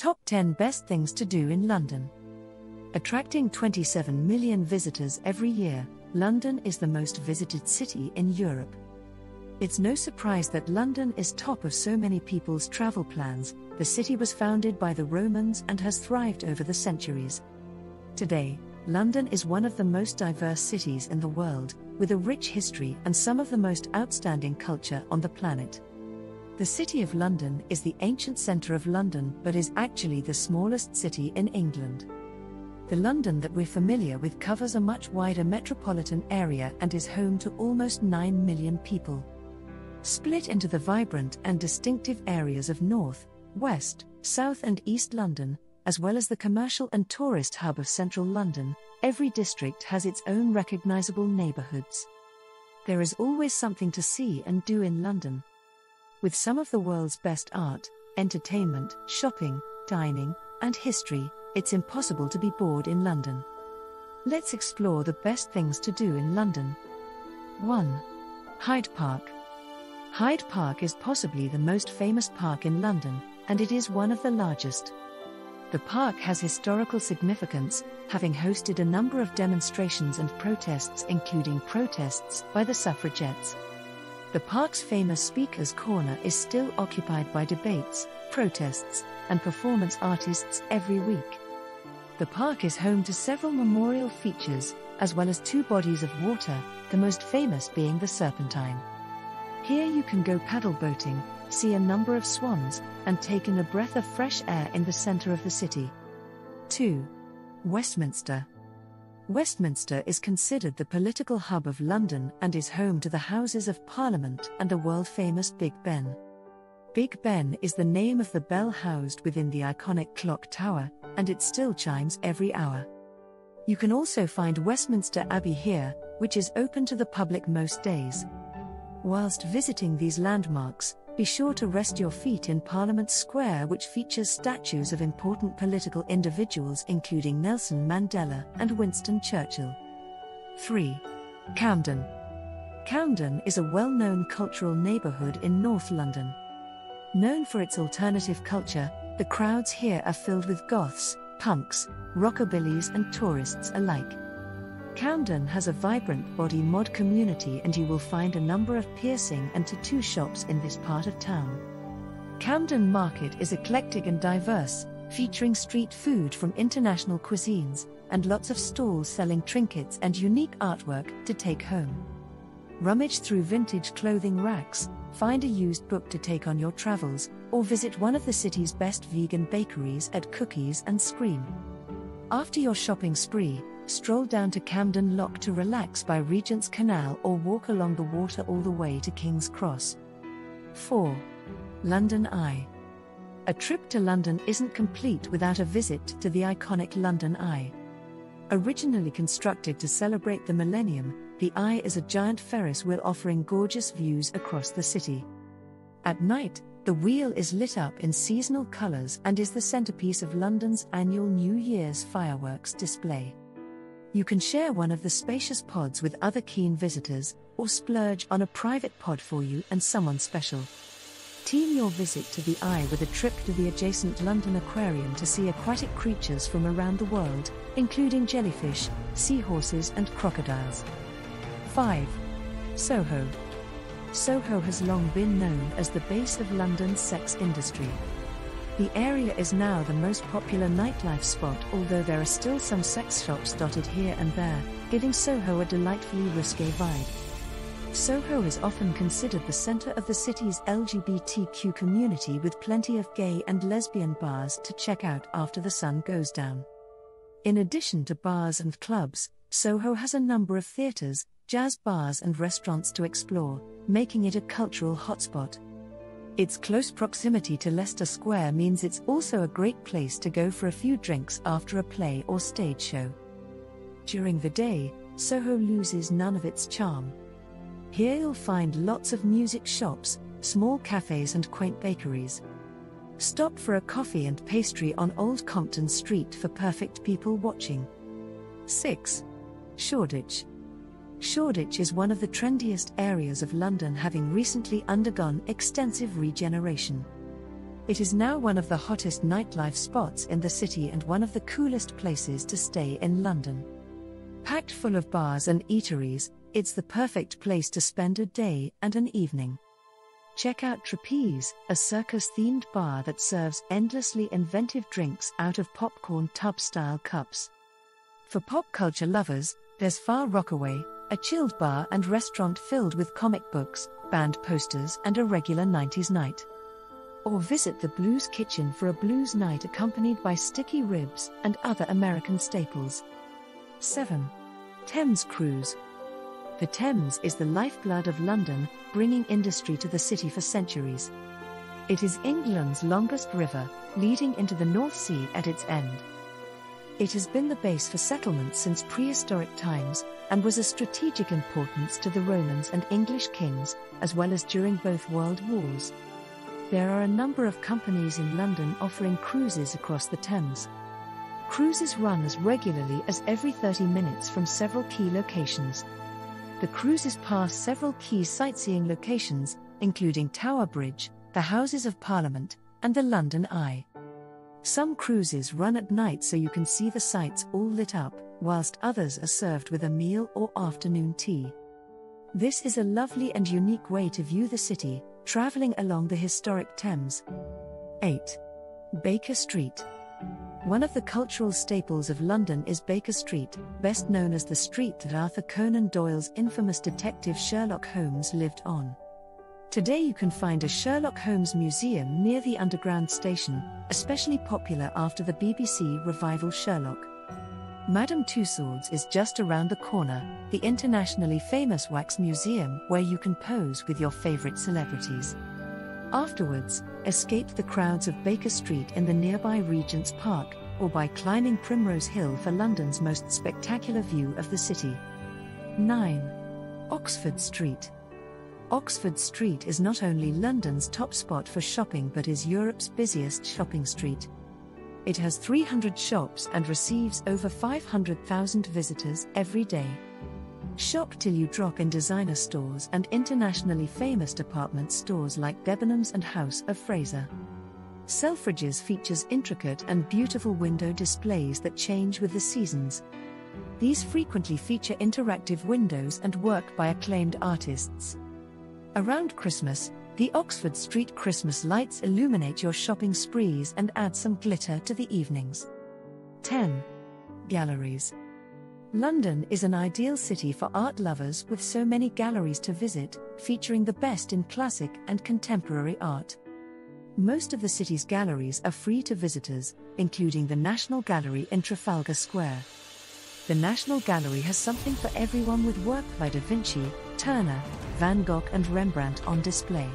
Top 10 Best Things to Do in London. Attracting 27 million visitors every year, London is the most visited city in Europe. It's no surprise that London is top of so many people's travel plans. The city was founded by the Romans and has thrived over the centuries. Today, London is one of the most diverse cities in the world, with a rich history and some of the most outstanding culture on the planet. The City of London is the ancient centre of London but is actually the smallest city in England. The London that we're familiar with covers a much wider metropolitan area and is home to almost 9 million people. Split into the vibrant and distinctive areas of North, West, South and East London, as well as the commercial and tourist hub of central London, every district has its own recognisable neighbourhoods. There is always something to see and do in London. With some of the world's best art, entertainment, shopping, dining, and history, it's impossible to be bored in London. Let's explore the best things to do in London. 1. Hyde Park. Hyde Park is possibly the most famous park in London, and it is one of the largest. The park has historical significance, having hosted a number of demonstrations and protests, including protests by the suffragettes. The park's famous Speaker's Corner is still occupied by debates, protests, and performance artists every week. The park is home to several memorial features, as well as 2 bodies of water, the most famous being the Serpentine. Here you can go paddle boating, see a number of swans, and take in a breath of fresh air in the centre of the city. 2. Westminster. Westminster is considered the political hub of London and is home to the Houses of Parliament and the world-famous Big Ben. Big Ben is the name of the bell housed within the iconic clock tower, and it still chimes every hour. You can also find Westminster Abbey here, which is open to the public most days. Whilst visiting these landmarks, be sure to rest your feet in Parliament Square, which features statues of important political individuals including Nelson Mandela and Winston Churchill. 3. Camden. Camden is a well-known cultural neighbourhood in North London. Known for its alternative culture, the crowds here are filled with goths, punks, rockabillys and tourists alike. Camden has a vibrant body mod community and you will find a number of piercing and tattoo shops in this part of town. Camden Market is eclectic and diverse, featuring street food from international cuisines, and lots of stalls selling trinkets and unique artwork to take home. Rummage through vintage clothing racks, find a used book to take on your travels, or visit one of the city's best vegan bakeries at Cookies and Scream. After your shopping spree, stroll down to Camden Lock to relax by Regent's Canal or walk along the water all the way to King's Cross. 4. London Eye. A trip to London isn't complete without a visit to the iconic London Eye. Originally constructed to celebrate the millennium, the Eye is a giant Ferris wheel offering gorgeous views across the city. At night, the wheel is lit up in seasonal colours and is the centrepiece of London's annual New Year's fireworks display. You can share one of the spacious pods with other keen visitors, or splurge on a private pod for you and someone special. Team your visit to the Eye with a trip to the adjacent London Aquarium to see aquatic creatures from around the world, including jellyfish, seahorses and crocodiles. 5. Soho. Soho has long been known as the base of London's sex industry. The area is now the most popular nightlife spot, although there are still some sex shops dotted here and there, giving Soho a delightfully risque vibe. Soho is often considered the centre of the city's LGBTQ community, with plenty of gay and lesbian bars to check out after the sun goes down. In addition to bars and clubs, Soho has a number of theatres, jazz bars and restaurants to explore, making it a cultural hotspot. Its close proximity to Leicester Square means it's also a great place to go for a few drinks after a play or stage show. During the day, Soho loses none of its charm. Here you'll find lots of music shops, small cafes and quaint bakeries. Stop for a coffee and pastry on Old Compton Street for perfect people watching. 6. Shoreditch. Shoreditch is one of the trendiest areas of London, having recently undergone extensive regeneration. It is now one of the hottest nightlife spots in the city and one of the coolest places to stay in London. Packed full of bars and eateries, it's the perfect place to spend a day and an evening. Check out Trapeze, a circus-themed bar that serves endlessly inventive drinks out of popcorn tub-style cups. For pop culture lovers, there's Far Rockaway, a chilled bar and restaurant filled with comic books, band posters and a regular 90s night. Or visit the Blues Kitchen for a blues night accompanied by sticky ribs and other American staples. 7. Thames Cruise. The Thames is the lifeblood of London, bringing industry to the city for centuries. It is England's longest river, leading into the North Sea at its end. It has been the base for settlements since prehistoric times, and was of strategic importance to the Romans and English kings, as well as during both world wars. There are a number of companies in London offering cruises across the Thames. Cruises run as regularly as every 30 minutes from several key locations. The cruises pass several key sightseeing locations, including Tower Bridge, the Houses of Parliament, and the London Eye. Some cruises run at night so you can see the sights all lit up, whilst others are served with a meal or afternoon tea. This is a lovely and unique way to view the city, travelling along the historic Thames. 8. Baker Street. One of the cultural staples of London is Baker Street, best known as the street that Arthur Conan Doyle's infamous detective Sherlock Holmes lived on. Today you can find a Sherlock Holmes museum near the Underground station, especially popular after the BBC revival Sherlock. Madame Tussauds is just around the corner, the internationally famous wax museum where you can pose with your favourite celebrities. Afterwards, escape the crowds of Baker Street in the nearby Regent's Park, or by climbing Primrose Hill for London's most spectacular view of the city. 9. Oxford Street. Oxford Street is not only London's top spot for shopping but is Europe's busiest shopping street. It has 300 shops and receives over 500,000 visitors every day. Shop till you drop in designer stores and internationally famous department stores like Debenhams and House of Fraser. Selfridges features intricate and beautiful window displays that change with the seasons. These frequently feature interactive windows and work by acclaimed artists. Around Christmas, the Oxford Street Christmas lights illuminate your shopping sprees and add some glitter to the evenings. 10. Galleries. London is an ideal city for art lovers with so many galleries to visit, featuring the best in classic and contemporary art. Most of the city's galleries are free to visitors, including the National Gallery in Trafalgar Square. The National Gallery has something for everyone with work by Da Vinci, Turner, Van Gogh and Rembrandt on display.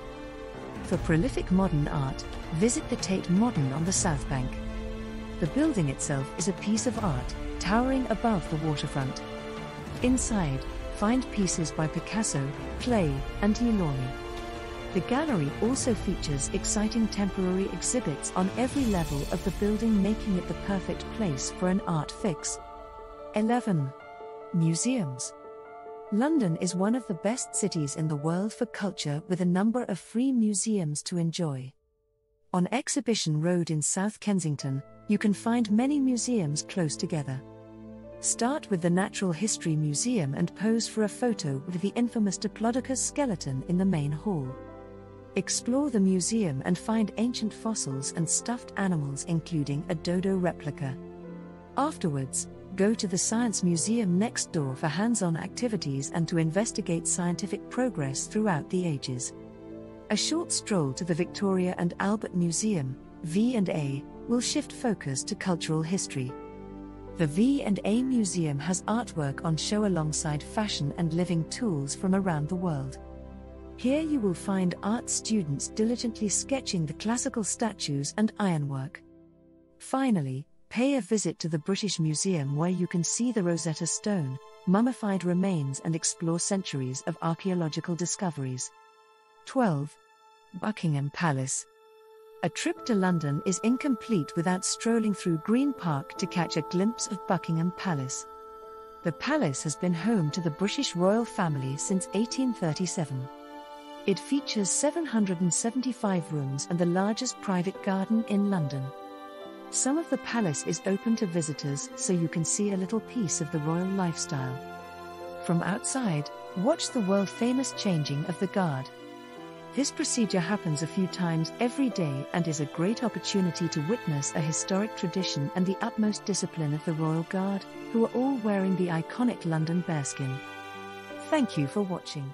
For prolific modern art, visit the Tate Modern on the South Bank. The building itself is a piece of art, towering above the waterfront. Inside, find pieces by Picasso, Klee, and Delaunay. The gallery also features exciting temporary exhibits on every level of the building, making it the perfect place for an art fix. 11. Museums. London is one of the best cities in the world for culture, with a number of free museums to enjoy. On Exhibition Road in South Kensington, you can find many museums close together. Start with the Natural History Museum and pose for a photo with the infamous Diplodocus skeleton in the main hall. Explore the museum and find ancient fossils and stuffed animals, including a dodo replica. Afterwards, go to the Science Museum next door for hands-on activities and to investigate scientific progress throughout the ages. A short stroll to the Victoria and Albert Museum, V&A, will shift focus to cultural history. The V&A Museum has artwork on show alongside fashion and living tools from around the world. Here you will find art students diligently sketching the classical statues and ironwork. Finally, pay a visit to the British Museum, where you can see the Rosetta Stone, mummified remains, and explore centuries of archaeological discoveries. 12. Buckingham Palace. A trip to London is incomplete without strolling through Green Park to catch a glimpse of Buckingham Palace. The palace has been home to the British royal family since 1837. It features 775 rooms and the largest private garden in London. Some of the palace is open to visitors, so you can see a little piece of the royal lifestyle. From outside, watch the world-famous changing of the guard. This procedure happens a few times every day and is a great opportunity to witness a historic tradition and the utmost discipline of the Royal Guard, who are all wearing the iconic London bearskin. Thank you for watching.